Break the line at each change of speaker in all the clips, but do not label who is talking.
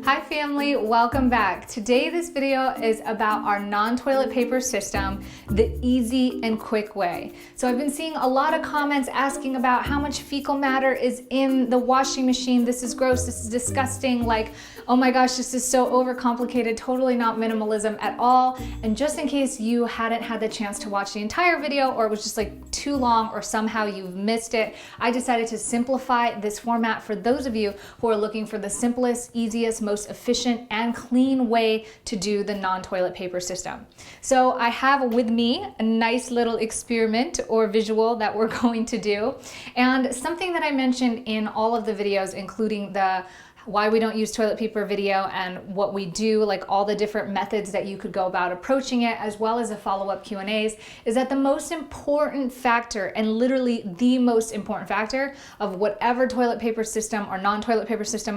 Hi family, welcome back. Today this video is about our non-toilet paper system, the easy and quick way. So I've been seeing a lot of comments asking about how much fecal matter is in the washing machine. This is gross, this is disgusting, like, oh my gosh, this is so overcomplicated, totally not minimalism at all. And just in case you hadn't had the chance to watch the entire video or it was just like too long or somehow you've missed it, I decided to simplify this format for those of you who are looking for the simplest, easiest, most efficient and clean way to do the non-toilet paper system. So I have with me a nice little experiment or visual that we're going to do, and something that I mentioned in all of the videos, including the why we don't use toilet paper video and what we do, like all the different methods that you could go about approaching it, as well as the follow-up Q&As, is that the most important factor, and literally the most important factor of whatever toilet paper system or non-toilet paper system,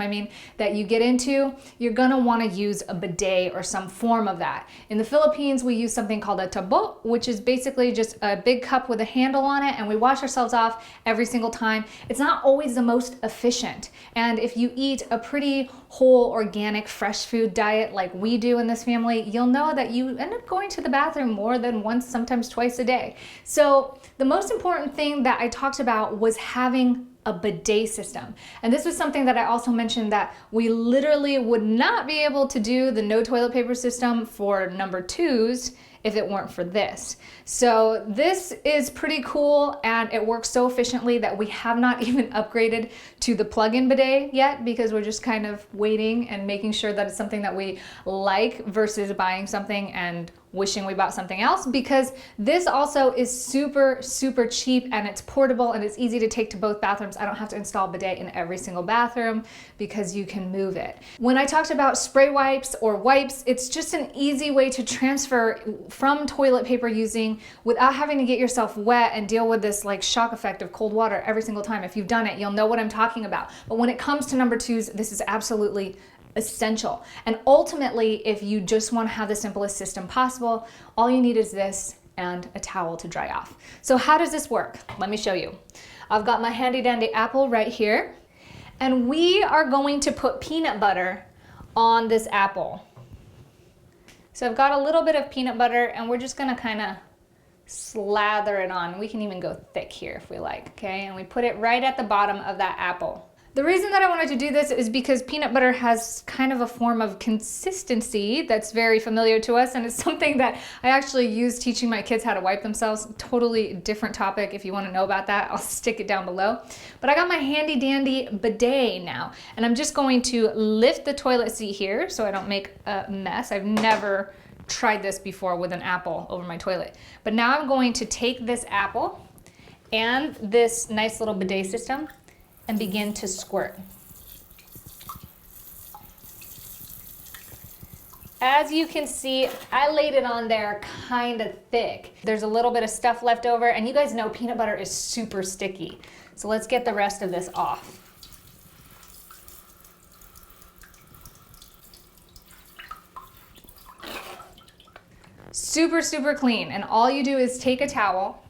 that you get into, you're gonna wanna use a bidet or some form of that. In the Philippines, we use something called a tabo, which is basically just a big cup with a handle on it, and we wash ourselves off every single time. It's not always the most efficient, and if you eat a pretty whole, organic, fresh food diet like we do in this family, you'll know that you end up going to the bathroom more than once, sometimes twice a day. So the most important thing that I talked about was having a bidet system. And this was something that I also mentioned, that we literally would not be able to do the no toilet paper system for number twos if it weren't for this. So this is pretty cool, and it works so efficiently that we have not even upgraded to the plug-in bidet yet, because we're just kind of waiting and making sure that it's something that we like versus buying something and wishing we bought something else, because this also is super cheap and it's portable and it's easy to take to both bathrooms. I don't have to install a bidet in every single bathroom because you can move it. When I talked about spray wipes or wipes, it's just an easy way to transfer from toilet paper using without having to get yourself wet and deal with this like shock effect of cold water every single time. If you've done it, you'll know what I'm talking about. But when it comes to number twos, this is absolutely essential. And ultimately, if you just want to have the simplest system possible, all you need is this and a towel to dry off. So how does this work? Let me show you. I've got my handy dandy apple right here, and we are going to put peanut butter on this apple. So I've got a little bit of peanut butter, and we're just gonna kind of slather it on. We can even go thick here if we like, okay? And we put it right at the bottom of that apple. The reason that I wanted to do this is because peanut butter has kind of a form of consistency that's very familiar to us, and it's something that I actually use teaching my kids how to wipe themselves. Totally different topic. If you want to know about that, I'll stick it down below. But I got my handy dandy bidet now, and I'm just going to lift the toilet seat here so I don't make a mess. I've never tried this before with an apple over my toilet. But now I'm going to take this apple and this nice little bidet system and begin to squirt. As you can see, I laid it on there kind of thick. There's a little bit of stuff left over, and you guys know peanut butter is super sticky. So let's get the rest of this off. Super clean, and all you do is take a towel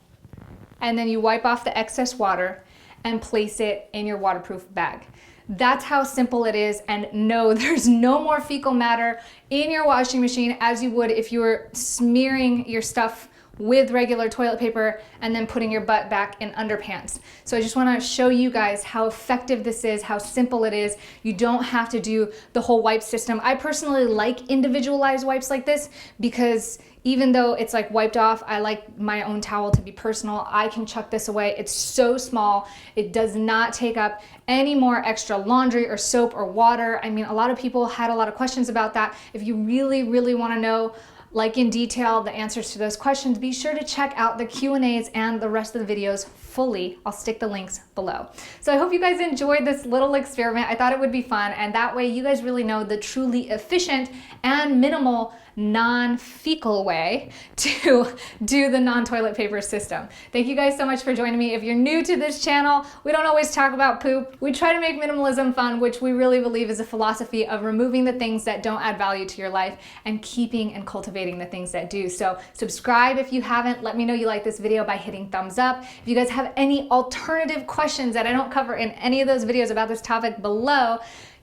and then you wipe off the excess water and place it in your waterproof bag. That's how simple it is, and no, there's no more fecal matter in your washing machine as you would if you were smearing your stuff with regular toilet paper and then putting your butt back in underpants. So I just wanna show you guys how effective this is, how simple it is. You don't have to do the whole wipe system. I personally like individualized wipes like this because even though it's like wiped off, I like my own towel to be personal. I can chuck this away. It's so small. It does not take up any more extra laundry or soap or water. I mean, a lot of people had a lot of questions about that. If you really wanna know like in detail the answers to those questions, be sure to check out the Q&As and the rest of the videos fully. I'll stick the links below. So I hope you guys enjoyed this little experiment. I thought it would be fun, and that way you guys really know the truly efficient and minimal non-fecal way to do the non-toilet paper system. Thank you guys so much for joining me. If you're new to this channel, we don't always talk about poop. We try to make minimalism fun, which we really believe is a philosophy of removing the things that don't add value to your life and keeping and cultivating the things that do. So subscribe if you haven't. Let me know you like this video by hitting thumbs up. If you guys have any alternative questions that I don't cover in any of those videos about this topic below,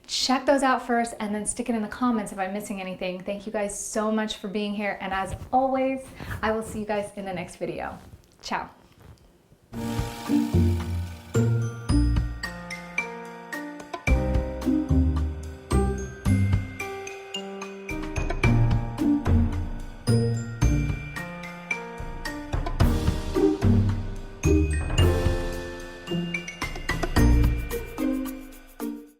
check those out first and then stick it in the comments if I'm missing anything. Thank you guys so much for being here. And as always, I will see you guys in the next video. Ciao.